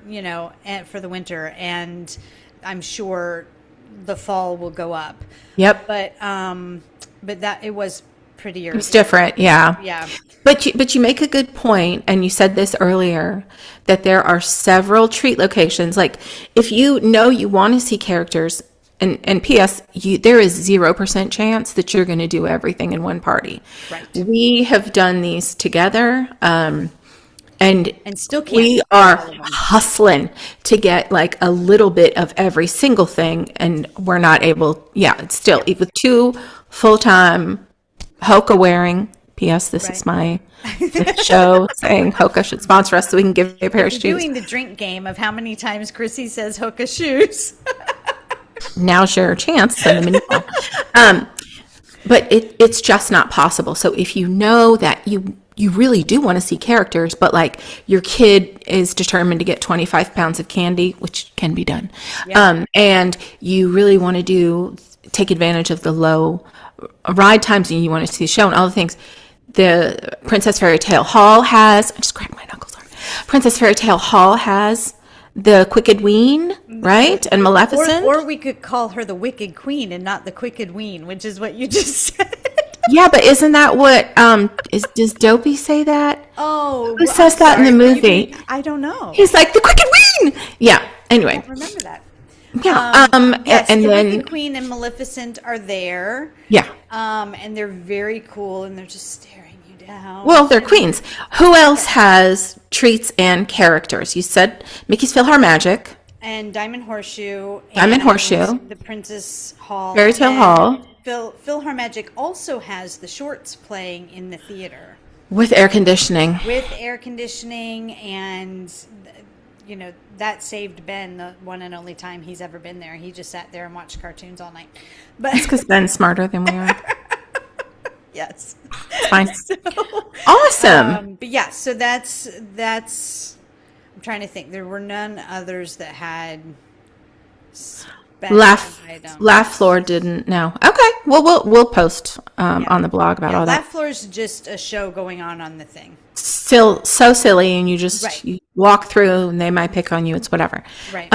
for the winter, and I'm sure the fall will go up. Yep. But that it was prettier. It's different. Yeah. Yeah. But you make a good point, and you said this earlier, that there are several treat locations. Like if you know you want to see characters, and P.S. There is 0% chance that you're going to do everything in one party. Right. We have done these together, and still can't we do are all of them. hustling to get like a little bit of every single thing, and we're not able. Yeah, it's still with 2 full-time Hoka wearing. P.S. This is my show saying Hoka should sponsor us so we can give you a pair of shoes. Doing the drink game of how many times Chrissy says Hoka shoes. Now's your chance. Send them an email. But it's just not possible. So if you know that you really do want to see characters, but like your kid is determined to get 25 pounds of candy, which can be done, and you really want to take advantage of the low ride times and you want to see the show and all the things, the Princess Fairy Tale Hall has, I just cracked my knuckles, sorry. Princess Fairy Tale Hall has the Quicked Ween, right? And Maleficent. Or we could call her the Wicked Queen and not the Quicked Ween, which is what you just said. Yeah, but isn't that what does Dopey say that? Oh, Who says that in the movie? I don't know. He's like the Quicked Ween. Yeah. Anyway. I don't remember that. Yeah. Yes, and the then Wicked Queen and Maleficent are there. yeah. And they're very cool, and they're just staring you down. Well, they're queens. Who else has treats and characters? You said Mickey's PhilharMagic. And Diamond Horseshoe. Diamond and Horseshoe. The Princess Hall. Fairy Tale and Hall. PhilharMagic also has the shorts playing in the theater. With air conditioning. With air conditioning, and that saved Ben the one and only time he's ever been there. He just sat there and watched cartoons all night. But That's because Ben's smarter than we are. yes, It's fine. Awesome. but yeah, so that's. I'm trying to think. There were none others that had items. Laugh Floor didn't. No. Okay. Well, we'll post on the blog about all that. Laugh Floor is just a show going on the thing. Still so silly, and you just Right. you walk through, and they might pick on you. It's whatever. Right.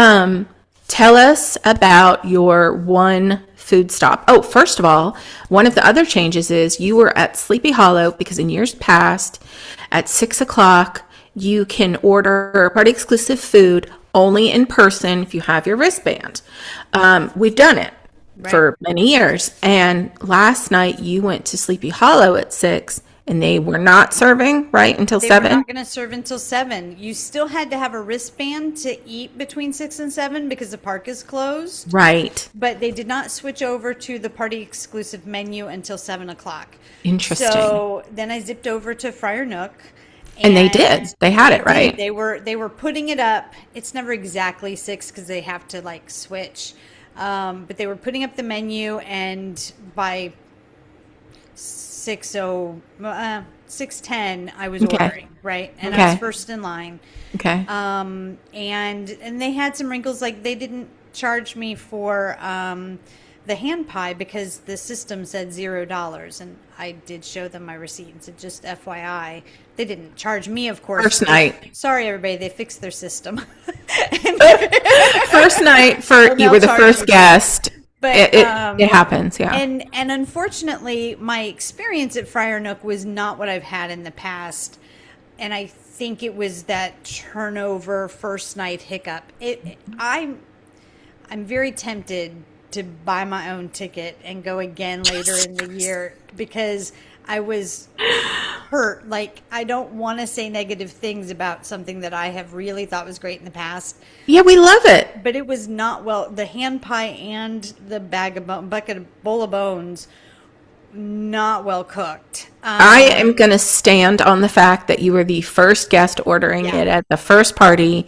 Tell us about your one food stop. Oh, first of all, one of the other changes is you were at Sleepy Hollow because in years past, at 6:00, you can order party exclusive food only in person if you have your wristband. We've done it for many years. And last night you went to Sleepy Hollow at 6, and they were not serving right until They were 7. not going to serve until 7. You still had to have a wristband to eat between 6 and 7 because the park is closed. Right. But they did not switch over to the party exclusive menu until 7 o'clock. Interesting. So then I zipped over to Friar Nook. And they did. They had it right. They were putting it up. It's never exactly 6 because they have to like switch. But they were putting up the menu, and by 6:10 I was ordering, right? And I was first in line. Okay. And they had some wrinkles, like they didn't charge me for the hand pie because the system said $0, and I did show them my receipt and said, just FYI, they didn't charge me, of course. First night. Sorry, everybody, they fixed their system. First night for you were the first guest. But it happens, yeah. And unfortunately, my experience at Friar Nook was not what I've had in the past, and I think it was that turnover first night hiccup. I'm very tempted to buy my own ticket and go again later in the year because I was hurt. Like, I don't want to say negative things about something that I have really thought was great in the past. Yeah, we love it. But it was not well. The hand pie and the bowl of bones, not well cooked. I am going to stand on the fact that you were the first guest ordering it at the first party.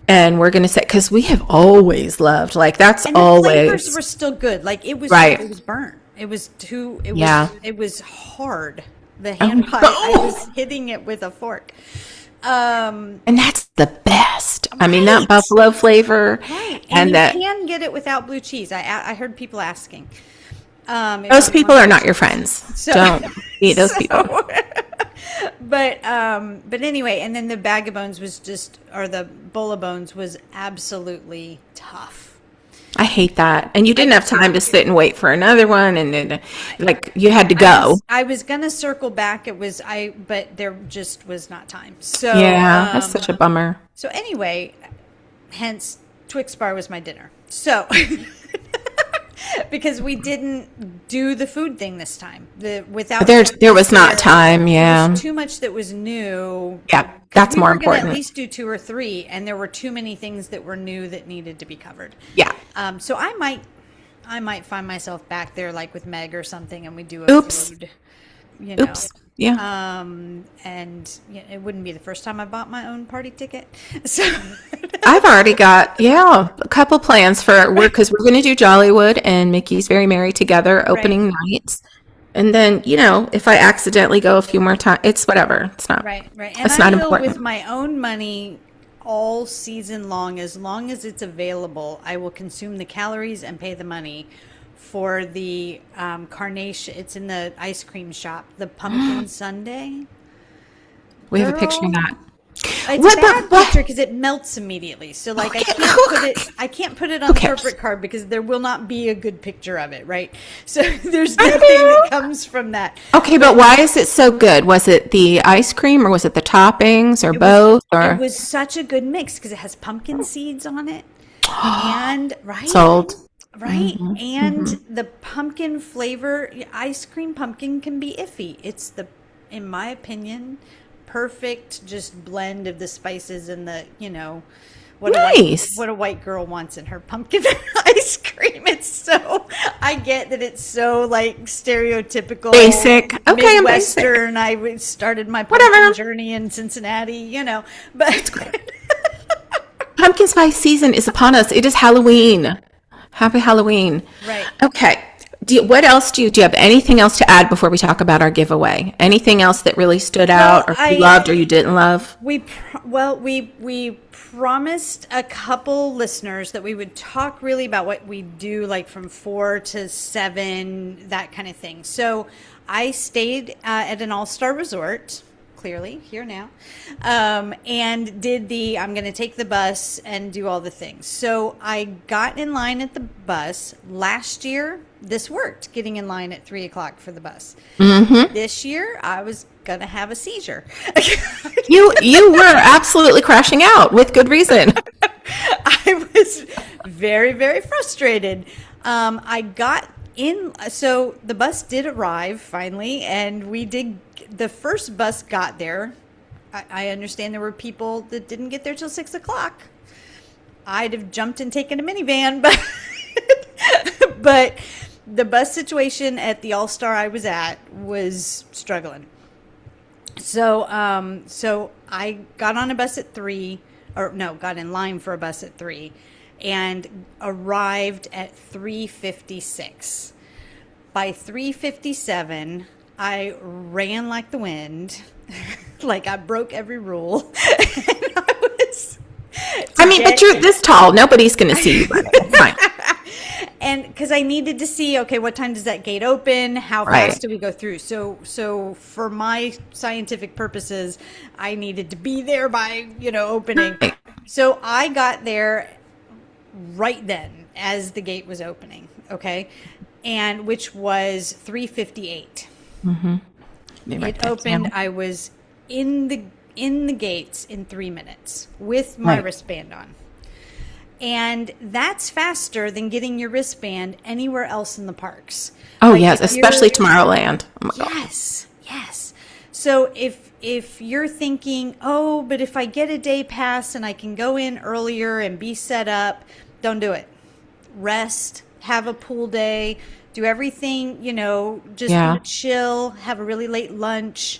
And we're going to say, because we have always loved, like, that's and the always. flavors were still good. Like, it was, right. It was burnt. It was it was hard. The hand pie, I was hitting it with a fork. And that's the best. Right. I mean, that buffalo flavor. Right. And that. You can get it without blue cheese. I heard people asking. Those people are not your friends. So, don't eat those people. But anyway, and then the bag of bones was the bowl of bones was absolutely tough. I hate that. And you didn't have time to sit and wait for another one, and then, like, you had to go. I was gonna circle back. But there just was not time. So yeah, that's such a bummer. So anyway, hence Twix bar was my dinner. So. Because we didn't do the food thing this time. There was not time. Yeah, there was too much that was new. Yeah, that's more important. At least do 2 or 3, and there were too many things that were new that needed to be covered. Yeah. So I might find myself back there, like with Meg or something, and we do a food. You know. Oops. Yeah. And it wouldn't be the first time I bought my own party ticket. So I've already got a couple plans because we're going to do Jollywood and Mickey's Very Merry Together opening nights, and then if I accidentally go a few more times, it's whatever. It's not right. And it's not important. With my own money all season long as it's available, I will consume the calories and pay the money. For the carnation, it's in the ice cream shop. The pumpkin sundae. We have a picture of that. It's a bad picture because it melts immediately. So like I can't put it on the corporate card because there will not be a good picture of it, right? So there's nothing that comes from that. Okay, but why is it so good? Was it the ice cream or was it the toppings or both? It was such a good mix because it has pumpkin seeds on it, and sold. Right. Mm-hmm. And the pumpkin flavor, ice cream pumpkin can be iffy. It's in my opinion, perfect just blend of the spices and the, what a white girl wants in her pumpkin ice cream. It's so, I get that it's so like stereotypical. Basic. Okay, Midwestern. I started my pumpkin journey in Cincinnati, but. Pumpkin spice season is upon us. It is Halloween. Happy Halloween. Right. Okay. What else do you have anything else to add before we talk about our giveaway? Anything else that really stood out or you loved or you didn't love? We promised a couple listeners that we would talk really about what we do, like from 4 to 7, that kind of thing. So I stayed at an all-star resort. Clearly here now, and did I'm going to take the bus and do all the things. So I got in line at the bus last year. This worked, getting in line at 3:00 for the bus. Mm-hmm. This year I was going to have a seizure. You were absolutely crashing out with good reason. I was very, very frustrated. I got So the bus did arrive finally, and the first bus got there. I understand there were people that didn't get there till 6 o'clock. I'd have jumped and taken a minivan, but the bus situation at the All-Star I was at was struggling. So I got on a bus at 3, or no, got in line for a bus at 3, and arrived at 3:56. By 3:57, I ran like the wind, like I broke every rule. And but you're this tall. Nobody's going to see you. It's fine. And because I needed to see, okay, what time does that gate open? How fast do we go through? So for my scientific purposes, I needed to be there by, opening. So I got there right then as the gate was opening, okay? And which was 3:58. Mm-hmm. It opened. I was in the gates in 3 minutes with my wristband on. And that's faster than getting your wristband anywhere else in the parks. Oh, yes, especially Tomorrowland. Oh, my God. Yes. So if you're thinking, oh, but if I get a day pass and I can go in earlier and be set up, don't do it. Rest, have a pool day, do everything, just chill, have a really late lunch.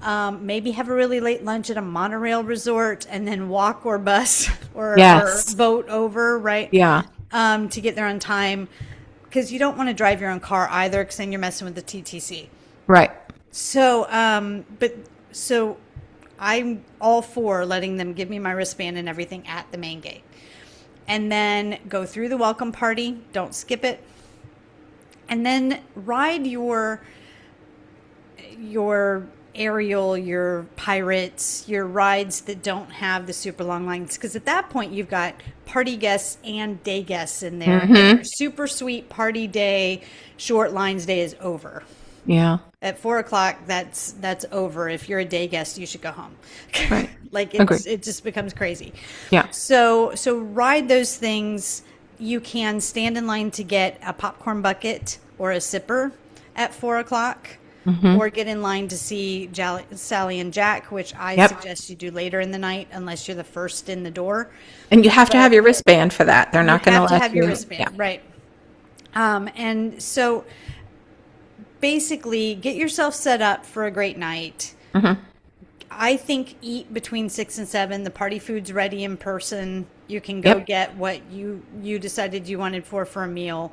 Maybe have a really late lunch at a monorail resort and then walk or bus or boat over, right? Yeah. To get there on time, because you don't want to drive your own car either, because then you're messing with the TTC. Right. So, so I'm all for letting them give me my wristband and everything at the main gate, and then go through the welcome party. Don't skip it, and then ride your aerial, your pirates, your rides that don't have the super long lines, because at that point you've got party guests and day guests in there. Mm-hmm. Super sweet party day, short lines day is over. Yeah. At 4 o'clock, that's over. If you're a day guest, you should go home. Right. It just becomes crazy. Yeah. So ride those things. You can stand in line to get a popcorn bucket or a sipper at 4 o'clock. Mm-hmm. Or get in line to see Sally and Jack, which I suggest you do later in the night, unless you're the first in the door. And you have to have your wristband for that. They're not going to let you. You have to have your wristband, right? And so, basically, get yourself set up for a great night. Mm-hmm. I think eat between 6 and 7. The party food's ready in person. You can go get what you decided you wanted for a meal.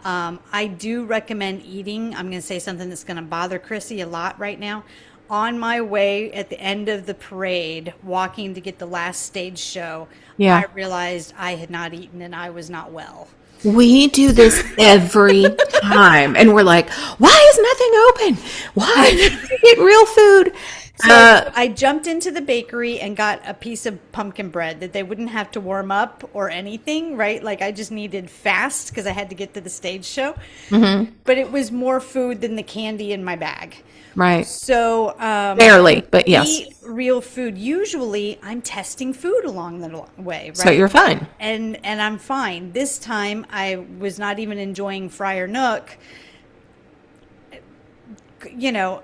I do recommend eating. I'm going to say something that's going to bother Chrissy a lot right now. On my way at the end of the parade, walking to get the last stage show, I realized I had not eaten and I was not well. We do this every time. And we're like, why is nothing open? Why did we get real food? So I jumped into the bakery and got a piece of pumpkin bread that they wouldn't have to warm up or anything, right? Like I just needed fast because I had to get to the stage show. Mm-hmm. But it was more food than the candy in my bag. Right. So barely, but yes. Eat real food. Usually I'm testing food along the way, right? So you're fine. And I'm fine. This time I was not even enjoying Friar Nook.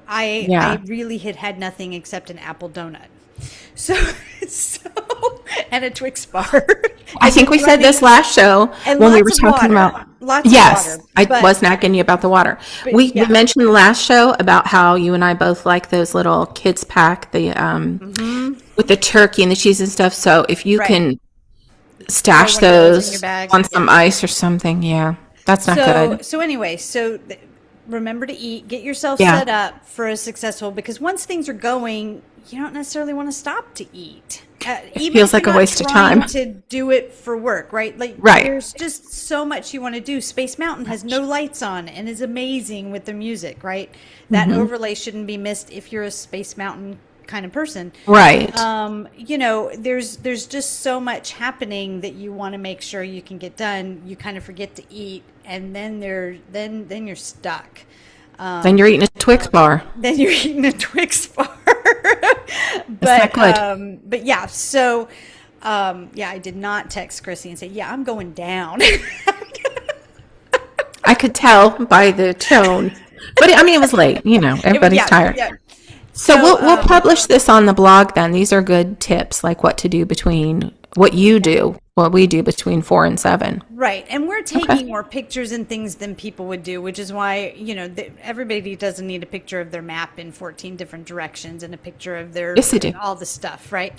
I really had nothing except an apple donut. So and a Twix bar. I think we said this last show when we were talking about lots of water. I was nagging you about the water. We mentioned the last show about how you and I both like those little kids pack, the with the turkey and the cheese and stuff. So if you can stash those on some ice or something, that's not good. So anyway, remember to eat, get yourself set up for a successful, because once things are going, you don't necessarily want to stop to eat. It feels like a waste of time to do it for work, right? There's just so much you want to do. Space Mountain has no lights on and is amazing with the music, right? That overlay shouldn't be missed if you're a Space Mountain kind of person, right? There's just so much happening that you want to make sure you can get done. You kind of forget to eat, and then you're stuck. Then you're eating a Twix bar. But I did not text Chrissy and say, I'm going down. I could tell by the tone. But I mean, it was late. Everybody's tired. Yeah. So we'll publish this on the blog then. These are good tips, like what to do between what you do, what we do between 4 and 7. Right. And we're taking more pictures and things than people would do, which is why, everybody doesn't need a picture of their map in 14 different directions and a picture of their Yes, they do. all the stuff, right?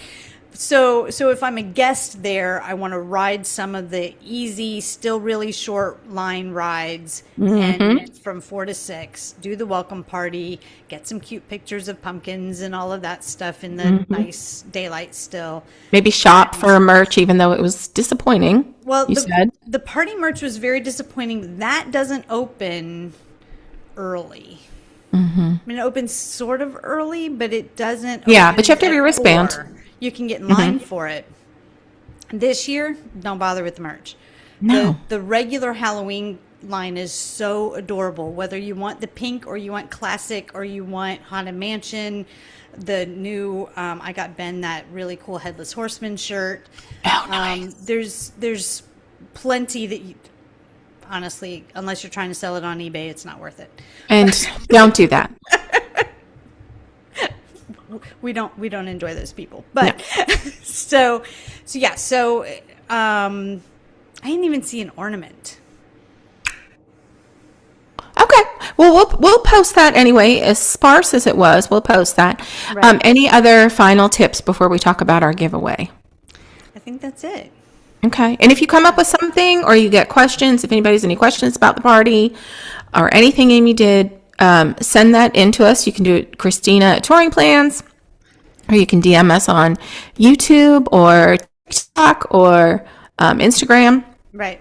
So if I'm a guest there, I want to ride some of the easy, still really short line rides, and from 4 to 6, do the welcome party, get some cute pictures of pumpkins and all of that stuff in the nice daylight still. Maybe shop for merch, even though it was disappointing. Well, you said the party merch was very disappointing. That doesn't open early. I mean, it opens sort of early, but it doesn't. Yeah, open but you have to have at your wristband. 4. You can get in line for it. This year, don't bother with the merch. No. The regular Halloween line is so adorable. Whether you want the pink or you want classic or you want Haunted Mansion, the new I got Ben that really cool Headless Horseman shirt. Oh, nice. There's plenty that you, honestly, unless you're trying to sell it on eBay, it's not worth it. And don't do that. We don't enjoy those people, but so I didn't even see an ornament. Okay. Well, we'll post that anyway. As sparse as it was, we'll post that. Right. Any other final tips before we talk about our giveaway? I think that's it. Okay. And if you come up with something or you get questions, if anybody's any questions about the party or anything Amy did, send that in to us. You can do it, Christina at Touring Plans, or you can DM us on YouTube or TikTok or Instagram. Right.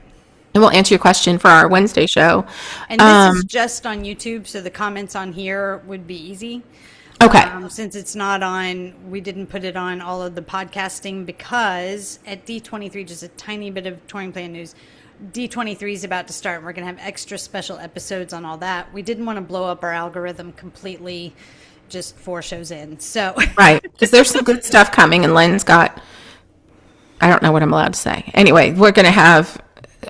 And we'll answer your question for our Wednesday show. And this is just on YouTube, so the comments on here would be easy. Okay. Since it's not on, we didn't put it on all of the podcasting because at D23, just a tiny bit of touring plan news, D23 is about to start, and we're going to have extra special episodes on all that. We didn't want to blow up our algorithm completely just 4 shows in. So Right. Because there's some good stuff coming, and Len's got, I don't know what I'm allowed to say. Anyway, we're going to have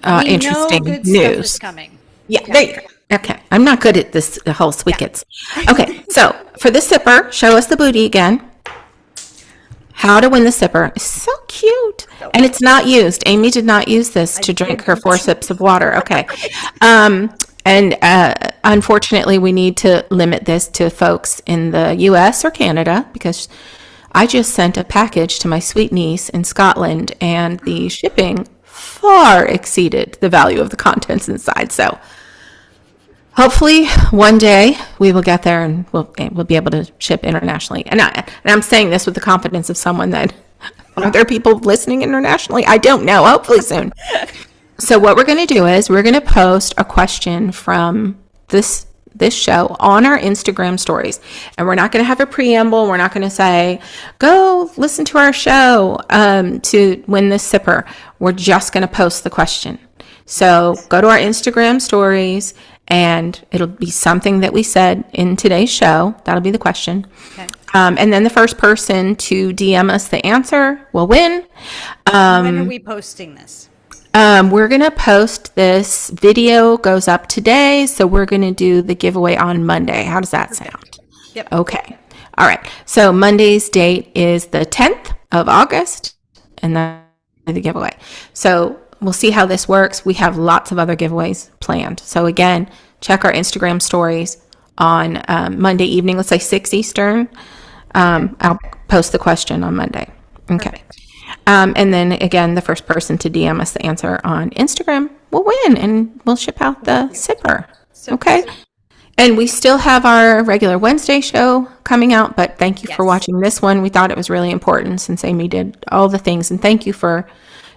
we interesting know good news. stuff is coming. Yeah, there you go. Okay. I'm not good at this, the whole sweekets. Okay. So for the sipper, show us the booty again. How to win the sipper. It's so cute. And it's not used. Amy did not use this to drink her 4 sips of water. Okay. And unfortunately, we need to limit this to folks in the US or Canada because I just sent a package to my sweet niece in Scotland and the shipping far exceeded the value of the contents inside. So hopefully one day we will get there and we'll be able to ship internationally. And I'm saying this with the confidence of someone that, are there people listening internationally? I don't know. Hopefully soon. So what we're going to do is we're going to post a question from this show on our Instagram stories. And we're not going to have a preamble. We're not going to say, go listen to our show to win this sipper. We're just going to post the question. So go to our Instagram stories and it'll be something that we said in today's show. That'll be the question. Okay. And then the first person to DM us the answer will win. When are we posting this? We're going to post this video goes up today. So we're going to do the giveaway on Monday. How does that sound? Yep. Okay. All right. So Monday's date is the 10th of August and that's the giveaway. So we'll see how this works. We have lots of other giveaways planned. So again, check our Instagram stories on Monday evening, let's say 6 Eastern. I'll post the question on Monday. Okay. Perfect. And then again, the first person to DM us the answer on Instagram will win and we'll ship out the sipper. Okay. And we still have our regular Wednesday show coming out, but thank you for watching this one. We thought it was really important since Amy did all the things, and thank you for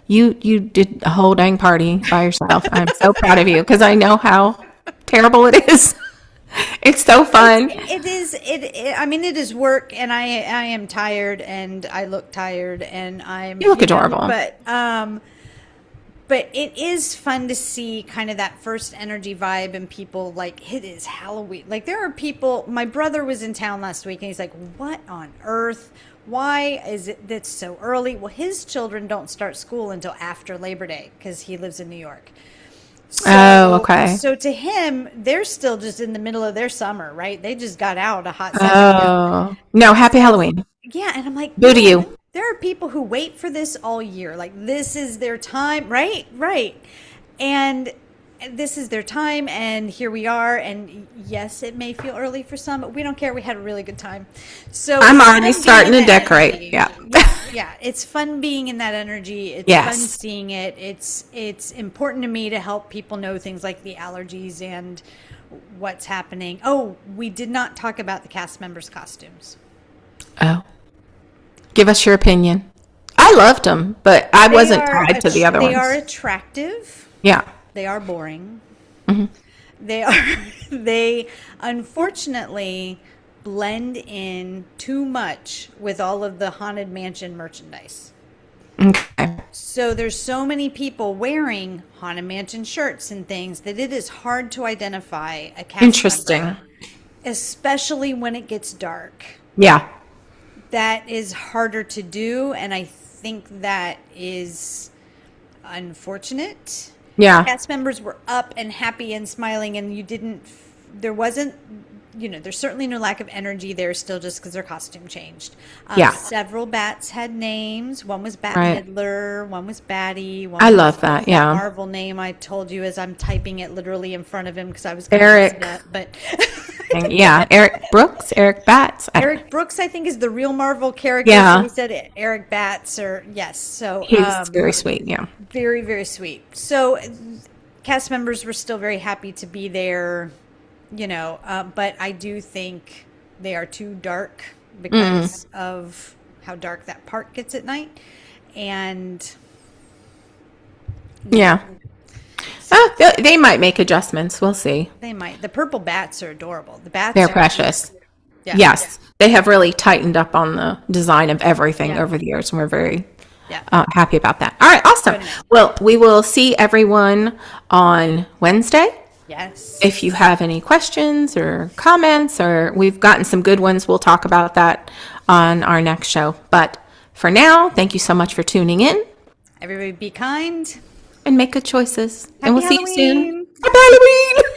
you did a whole dang party by yourself. I'm so proud of you because I know how terrible it is. It's so fun. It is. I mean, it is work, and I am tired, and I look tired, and You look adorable. But it is fun to see kind of that first energy vibe and people like, it is Halloween. Like there are people, my brother was in town last week and he's like, what on earth? Why is it that's so early? Well, his children don't start school until after Labor Day because he lives in New York. Oh, okay. So to him, they're still just in the middle of their summer, right? They just got out a hot second ago. Oh, no, happy So Halloween. yeah, and I'm like, Boo to man, you. there are people who wait for this all year. Like this is their time, right? Right. And this is their time, and here we are. And yes, it may feel early for some, but we don't care. We had a really good time. So I'm it's already fun being starting in to that decorate. energy. Yeah. Yeah. It's fun being in that energy. It's fun Yes. seeing it. It's important to me to help people know things like the allergies and what's happening. Oh, we did not talk about the cast members' costumes. Oh, give us your opinion. I loved them, but I wasn't tied to the other They are ones. attractive. Yeah. They are boring. Mhm. They are they unfortunately blend in too much with all of the Haunted Mansion merchandise. Okay. So there's so many people wearing Haunted Mansion shirts and things that it is hard to identify a cast Interesting. member, especially when it gets dark. Yeah. That is harder to do, and I think that is unfortunate. Yeah. Cast members were up and happy and smiling, and there wasn't, there's certainly no lack of energy there still just because their costume changed. Yeah. Several bats had names. One was Bat Right. Midler, one was Batty. One I was love that. Yeah. Marvel name I told you as I'm typing it literally in front of him because I was going Eric. to but Yeah. Eric Brooks, Eric Batts. Eric Brooks, I think, is the real Marvel character. Yeah. So he said Eric Batts, or yes. So He's very sweet. Yeah. very, very sweet. So cast members were still very happy to be there, but I do think they are too dark because of how dark that park gets at night. And Yeah. Oh, they might make adjustments. We'll see. they might. The purple bats are adorable. The bats They're are precious. Yeah. Yes. They have really tightened up on the design of everything Yeah. over the years, and we're very Yeah. happy about that. All right. Awesome. Good enough. Well, we will see everyone on Wednesday. Yes. If you have any questions or comments, or we've gotten some good ones, we'll talk about that on our next show. But for now, thank you so much for tuning in Everybody be kind. and make good choices. Happy And we'll see you soon. Halloween. Happy Halloween!